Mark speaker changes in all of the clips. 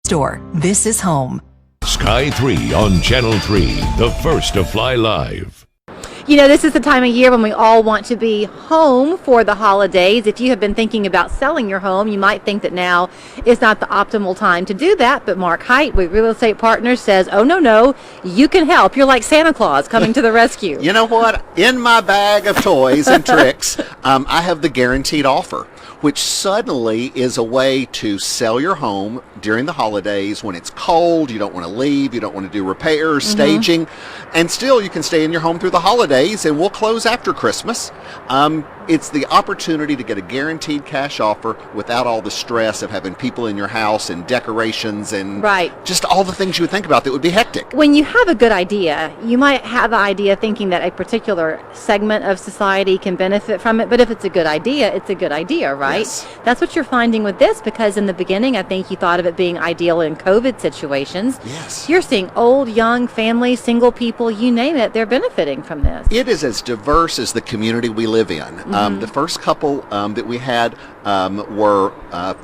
Speaker 1: store. This is home.
Speaker 2: Sky 3 on Channel 3, the first to fly live.
Speaker 3: You know, this is the time of year when we all want to be home for the holidays. If you have been thinking about selling your home, you might think that now is not the optimal time to do that. But Mark Hite with Real Estate Partners says, oh, no, you can help. You're like Santa Claus coming to the rescue.
Speaker 4: You know what? In my bag of toys and tricks, I have the guaranteed offer, which suddenly is a way to sell your home during the holidays when it's cold, you don't want to leave, you don't want to do repairs, staging, and still you can stay in your home through the holidays, and we'll close after Christmas. It's the opportunity to get a guaranteed cash offer without all the stress of having people in your house and decorations and just all the things you would think about that would be hectic.
Speaker 3: When you have a good idea, you might have the idea thinking that a particular segment of society can benefit from it, but if it's a good idea, it's a good idea, right?
Speaker 4: Yes.
Speaker 3: That's what you're finding with this, because in the beginning, I think you thought of it being ideal in COVID situations.
Speaker 4: Yes.
Speaker 3: You're seeing old, young, families, single people, you name it, they're benefiting from this.
Speaker 4: It is as diverse as the community we live in. The first couple that we had were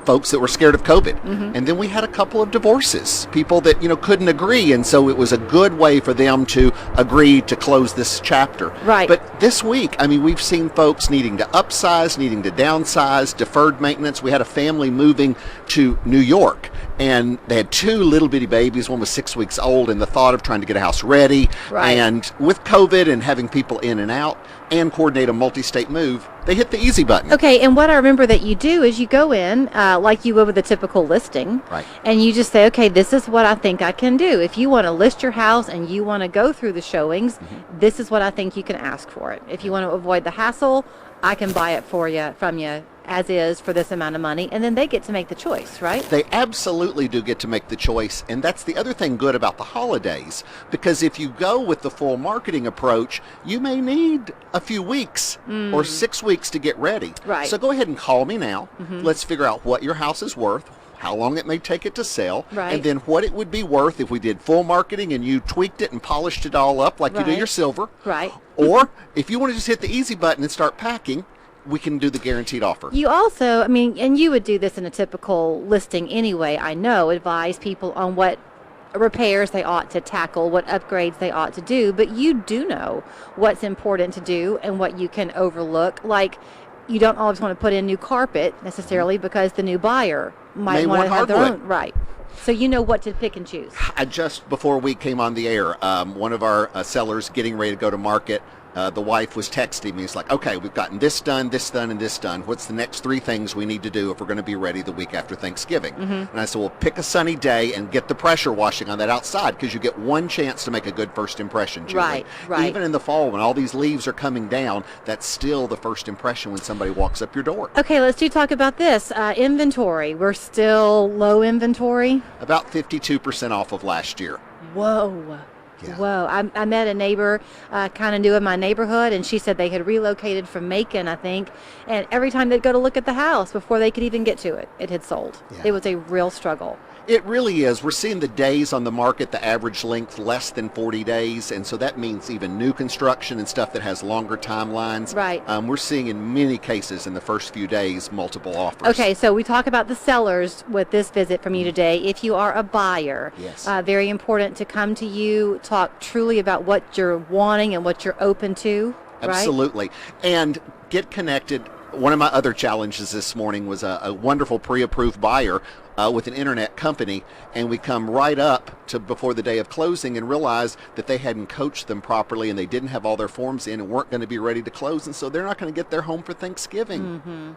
Speaker 4: folks that were scared of COVID. And then we had a couple of divorces, people that, couldn't agree. And so it was a good way for them to agree to close this chapter.
Speaker 3: Right.
Speaker 4: But this week, we've seen folks needing to upsize, needing to downsize, deferred maintenance. We had a family moving to New York, and they had two little bitty babies. One was 6 weeks old, and the thought of trying to get a house ready. And with COVID and having people in and out and coordinate a multi-state move, they hit the easy button.
Speaker 3: Okay, and what I remember that you do is you go in like you would with a typical listing, and you just say, okay, this is what I think I can do. If you want to list your house and you want to go through the showings, this is what I think you can ask for it. If you want to avoid the hassle, I can buy it from you as is for this amount of money, and then they get to make the choice, right?
Speaker 4: They absolutely do get to make the choice, and that's the other thing good about the holidays, because if you go with the full marketing approach, you may need a few weeks or 6 weeks to get ready.
Speaker 3: Right.
Speaker 4: So go ahead and call me now. Let's figure out what your house is worth, how long it may take it to sell, and then what it would be worth if we did full marketing and you tweaked it and polished it all up like you do your silver. Or if you want to just hit the easy button and start packing, we can do the guaranteed offer.
Speaker 3: You also, and you would do this in a typical listing anyway, I know, advise people on what repairs they ought to tackle, what upgrades they ought to do, but you do know what's important to do and what you can overlook. Like, you don't always want to put in new carpet necessarily because the new buyer might want to have their own. Right. So you know what to pick and choose.
Speaker 4: Just before we came on the air, one of our sellers getting ready to go to market, the wife was texting me. It's like, okay, we've gotten this done, and this done. What's the next 3 things we need to do if we're going to be ready the week after Thanksgiving? And I said, well, pick a sunny day and get the pressure washing on that outside, because you get one chance to make a good first impression, Julie.
Speaker 3: Right.
Speaker 4: Even in the fall when all these leaves are coming down, that's still the first impression when somebody walks up your door.
Speaker 3: Okay, let's talk about this. Inventory. We're still low inventory.
Speaker 4: About 52% off of last year.
Speaker 3: Whoa.
Speaker 4: Yeah.
Speaker 3: Whoa. I met a neighbor kind of new in my neighborhood, and she said they had relocated from Macon, I think, and every time they'd go to look at the house before they could even get to it, it had sold. It was a real struggle.
Speaker 4: It really is. We're seeing the days on the market, the average length less than 40 days, and so that means even new construction and stuff that has longer timelines. We're seeing in many cases in the first few days multiple offers.
Speaker 3: Okay, so we talk about the sellers with this visit from you today. If you are a buyer, very important to come to you, talk truly about what you're wanting and what you're open to.
Speaker 4: Absolutely. And get connected. One of my other challenges this morning was a wonderful pre-approved buyer with an internet company, and we come right up to before the day of closing and realize that they hadn't coached them properly and they didn't have all their forms in and weren't going to be ready to close, and so they're not going to get their home for Thanksgiving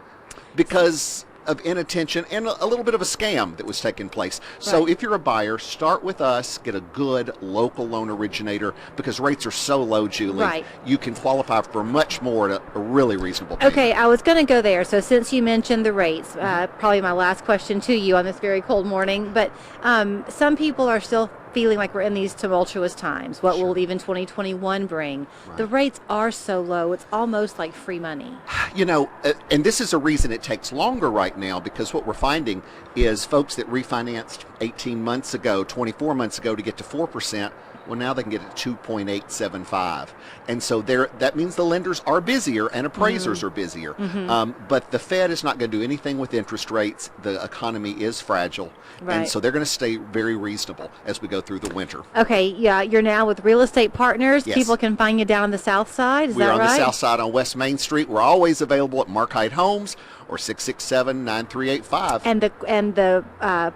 Speaker 4: because of inattention and a little bit of a scam that was taking place. So if you're a buyer, start with us, get a good local loan originator, because rates are so low, Julie. You can qualify for much more at a really reasonable payment.
Speaker 3: Okay, I was going to go there. So since you mentioned the rates, probably my last question to you on this very cold morning, but some people are still feeling like we're in these tumultuous times. What will even 2021 bring? The rates are so low, it's almost like free money.
Speaker 4: And this is a reason it takes longer right now, because what we're finding is folks that refinanced 18 months ago, 24 months ago to get to 4%, Well, now they can get it at 2.875. And so that means the lenders are busier and appraisers are busier. But the Fed is not going to do anything with interest rates. The economy is fragile.
Speaker 3: Right.
Speaker 4: And so they're going to stay very reasonable as we go through the winter.
Speaker 3: Okay, yeah, you're now with Real Estate Partners.
Speaker 4: Yes.
Speaker 3: People can find you down on the south side, is
Speaker 4: We're
Speaker 3: that
Speaker 4: on
Speaker 3: right?
Speaker 4: the south side on West Main Street. We're always available at Mark Hite Homes or 667-9385.
Speaker 3: And the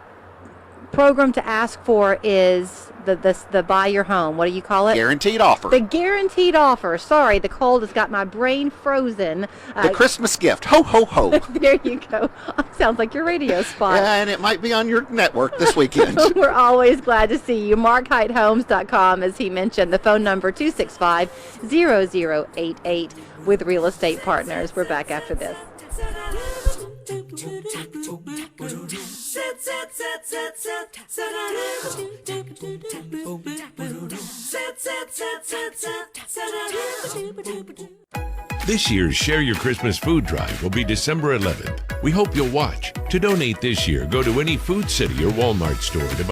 Speaker 3: program to ask for is the buy your home. What do you call it?
Speaker 4: Guaranteed offer.
Speaker 3: The guaranteed offer. Sorry, the cold has got my brain frozen.
Speaker 4: The Christmas gift. Ho, ho, ho.
Speaker 3: There you go. Sounds like your radio spot.
Speaker 4: Yeah, and it might be on your network this weekend.
Speaker 3: We're always glad to see you. MarkHiteHomes.com, as he mentioned. The phone number 265-0088 with Real Estate Partners. We're back after this.
Speaker 2: This year's Share Your Christmas Food Drive will be December 11th. We hope you'll watch. To donate this year, go to any Food City or Walmart store to